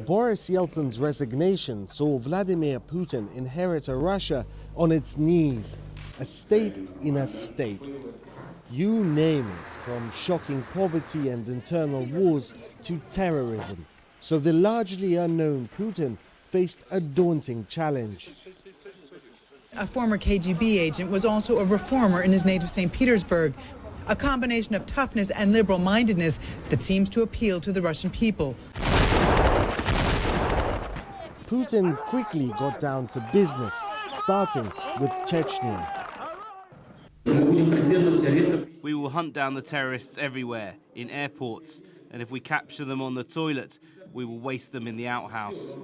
Boris Yeltsin's resignation saw Vladimir Putin inherit a Russia on its knees, a state in a state. You name it, from shocking poverty and internal wars to terrorism. So the largely unknown Putin faced a daunting challenge. A former KGB agent was also a reformer in his native St. Petersburg, a combination of toughness and liberal-mindedness that seems to appeal to the Russian people. Putin quickly got down to business, starting with Chechnya. We will hunt down the terrorists everywhere, in airports, and if we capture them on the toilet, we will waste them in the outhouse.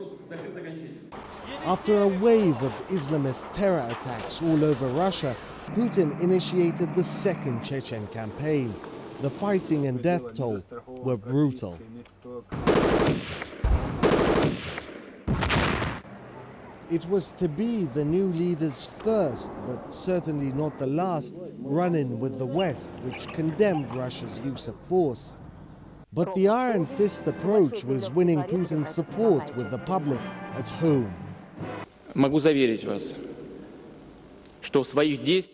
After a wave of Islamist terror attacks all over Russia, Putin initiated the second Chechen campaign. The fighting and death toll were brutal. It was to be the new leader's first, but certainly not the last, run-in with the West, which condemned Russia's use of force. But the iron fist approach was winning Putin's support with the public at home.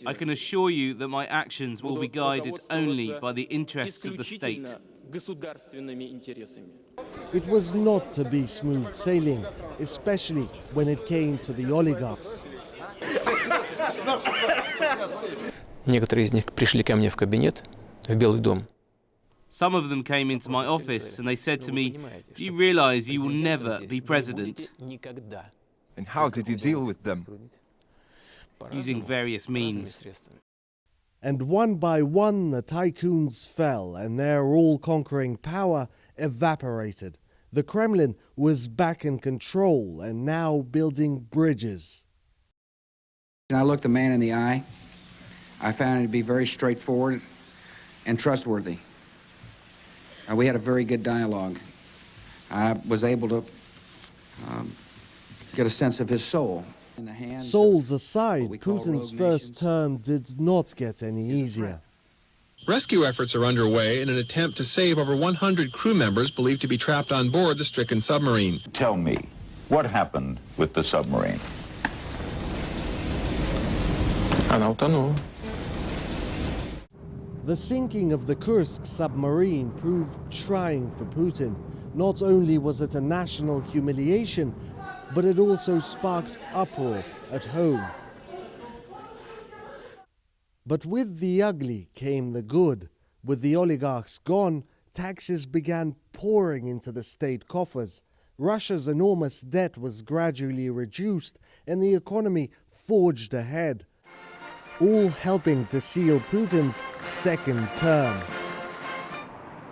I can assure you that my actions will be guided only by the interests of the state. It was not to be smooth sailing, especially when it came to the oligarchs. Некоторые из них пришли ко мне в кабинет, в Белый дом. Some of them came into my office and they said to me, "Do you realize you will never be president?" And how did you deal with them? Using various means. And one by one the tycoons fell and their all-conquering power evaporated. The Kremlin was back in control and now building bridges. I looked the man in the eye. I found him to be very straightforward and trustworthy. We had a very good dialogue. I was able to get a sense of his soul. Souls aside, Putin's first term did not get any easier. Rescue efforts are underway in an attempt to save over 100 crew members believed to be trapped on board the stricken submarine. Tell me, what happened with the submarine? Она утонула. The sinking of the Kursk submarine proved trying for Putin. Not only was it a national humiliation, but it also sparked uproar at home. But with the ugly came the good. With the oligarchs gone, taxes began pouring into the state coffers. Russia's enormous debt was gradually reduced and the economy forged ahead, all helping to seal Putin's second term.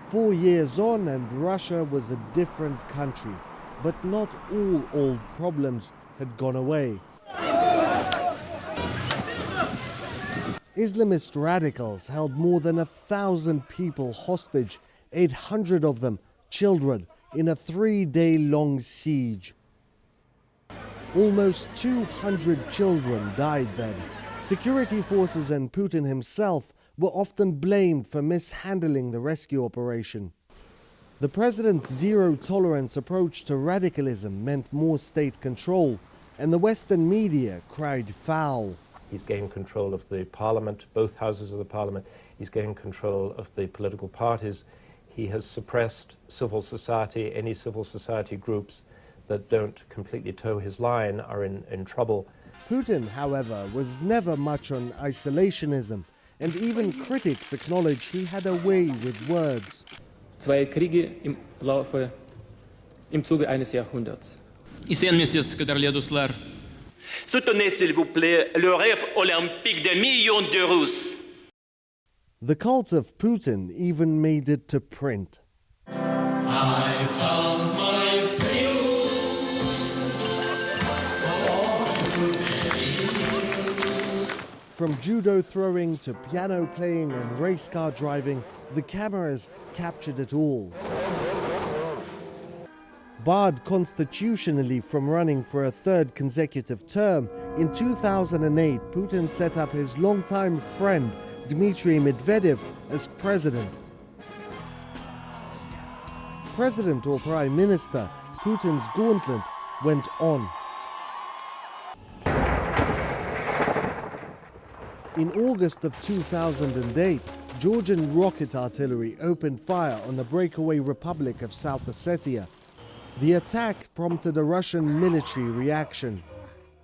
4 years on and Russia was a different country, but not all old problems had gone away. Islamist radicals held more than 1,000 people hostage, 800 of them children, in a 3-day-long siege. Almost 200 children died then. Security forces and Putin himself were often blamed for mishandling the rescue operation. The president's zero-tolerance approach to radicalism meant more state control, and the Western media cried foul. He's gained control of the parliament, both houses of the parliament. He's gained control of the political parties. He has suppressed civil society. Any civil society groups that don't completely toe his line are in trouble. Putin, however, was never much on isolationism, and even critics acknowledge he had a way with words. Zwei Kriege im Zuge eines Jahrhunderts. Soutenez s'il vous plaît le rêve olympique de millions de Russes. The cult of Putin even made it to print. I found my field. From judo throwing to piano playing and race car driving, the cameras captured it all. Barred constitutionally from running for a third consecutive term, in 2008 Putin set up his longtime friend Dmitry Medvedev as president. president or prime minister, Putin's gauntlet went on. In August of 2008, Georgian rocket artillery opened fire on the breakaway Republic of South Ossetia. The attack prompted a Russian military reaction.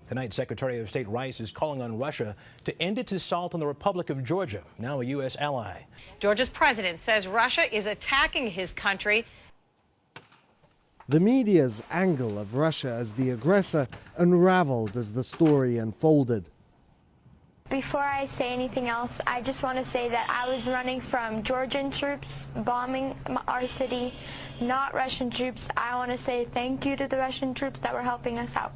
Tonight, Secretary of State Rice is calling on Russia to end its assault on the Republic of Georgia, now a U.S. ally. Georgia's president says Russia is attacking his country. The media's angle of Russia as the aggressor unraveled as the story unfolded. Before I say anything else, I just want to say that I was running from Georgian troops bombing our city, not Russian troops. I want to say thank you to the Russian troops that were helping us out.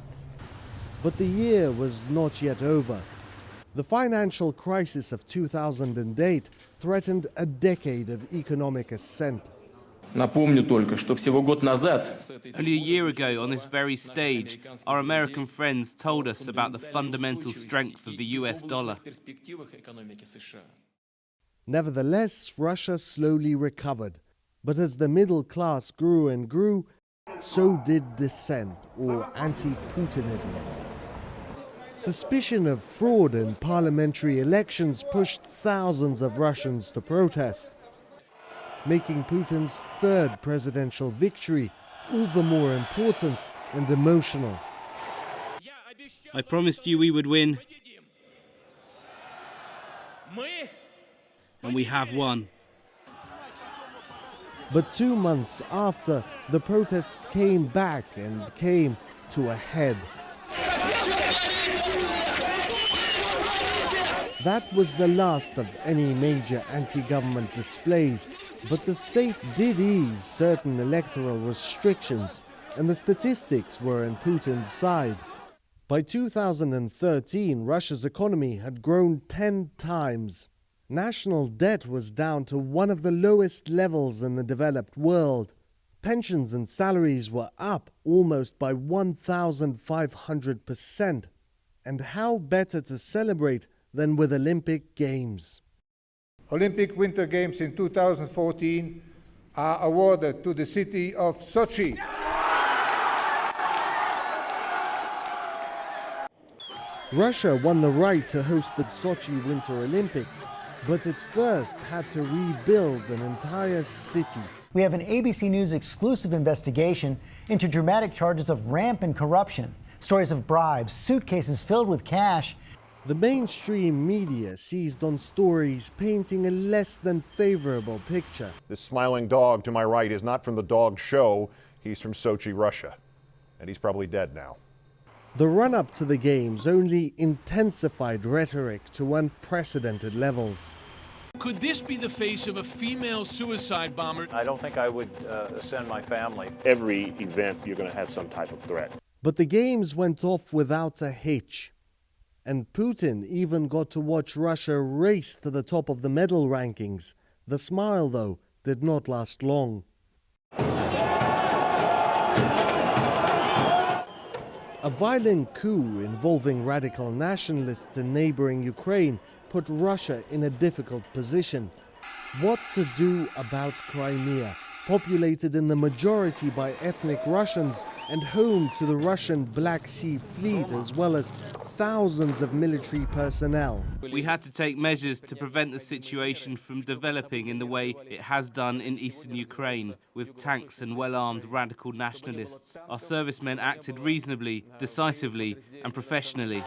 But the year was not yet over. The financial crisis of 2008 threatened a decade of economic ascent. Only a year ago, on this very stage, our American friends told us about the fundamental strength of the US dollar. Nevertheless, Russia slowly recovered. But as the middle class grew and grew, so did dissent, or anti-Putinism. Suspicion of fraud in parliamentary elections pushed thousands of Russians to protest, making Putin's third presidential victory all the more important and emotional. I promised you we would win, and we have won. But 2 months after, the protests came back and came to a head. That was the last of any major anti-government displays, but the state did ease certain electoral restrictions, and the statistics were on Putin's side. By 2013, Russia's economy had grown 10 times. National debt was down to one of the lowest levels in the developed world. Pensions and salaries were up almost by 1,500%. And how better to celebrate than with Olympic Games? Olympic Winter Games in 2014 are awarded to the city of Sochi. Russia won the right to host the Sochi Winter Olympics, but it first had to rebuild an entire city. We have an ABC News exclusive investigation into dramatic charges of rampant corruption, stories of bribes, suitcases filled with cash. The mainstream media seized on stories painting a less than favorable picture. This smiling dog to my right is not from the dog show. He's from Sochi, Russia, and he's probably dead now. The run-up to the Games only intensified rhetoric to unprecedented levels. Could this be the face of a female suicide bomber? I don't think I would send my family. Every event, you're going to have some type of threat. But the Games went off without a hitch. And Putin even got to watch Russia race to the top of the medal rankings. The smile, though, did not last long. A violent coup involving radical nationalists in neighboring Ukraine put Russia in a difficult position. What to do about Crimea, populated in the majority by ethnic Russians and home to the Russian Black Sea Fleet, as well as thousands of military personnel. We had to take measures to prevent the situation from developing in the way it has done in eastern Ukraine, with tanks and well-armed radical nationalists. Our servicemen acted reasonably, decisively and professionally.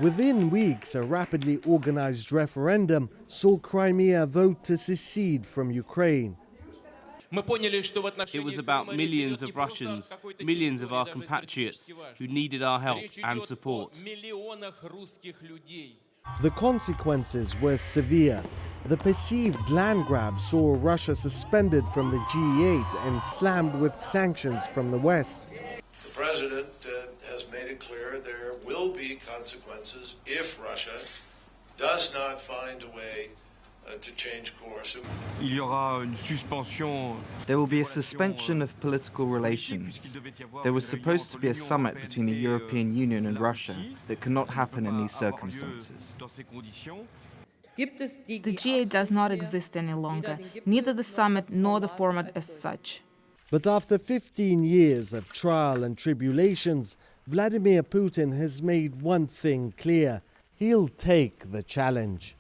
Within weeks, a rapidly organized referendum saw Crimea vote to secede from Ukraine. It was about millions of Russians, millions of our compatriots who needed our help and support. The consequences were severe. The perceived land grab saw Russia suspended from the G8 and slammed with sanctions from the West. The president has made it clear there will be consequences if Russia does not find a way to change course. There will be a suspension of political relations. There was supposed to be a summit between the European Union and Russia that cannot happen in these circumstances. The G8 does not exist any longer, neither the summit nor the format as such. But after 15 years of trial and tribulations, Vladimir Putin has made one thing clear. He'll take the challenge.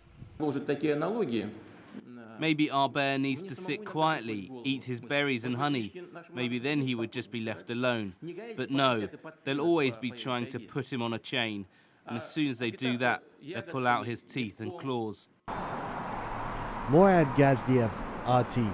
Maybe our bear needs to sit quietly, eat his berries and honey. Maybe then he would just be left alone. But no, they'll always be trying to put him on a chain. And as soon as they do that, they'll pull out his teeth and claws. Morad Gazdiev, RT.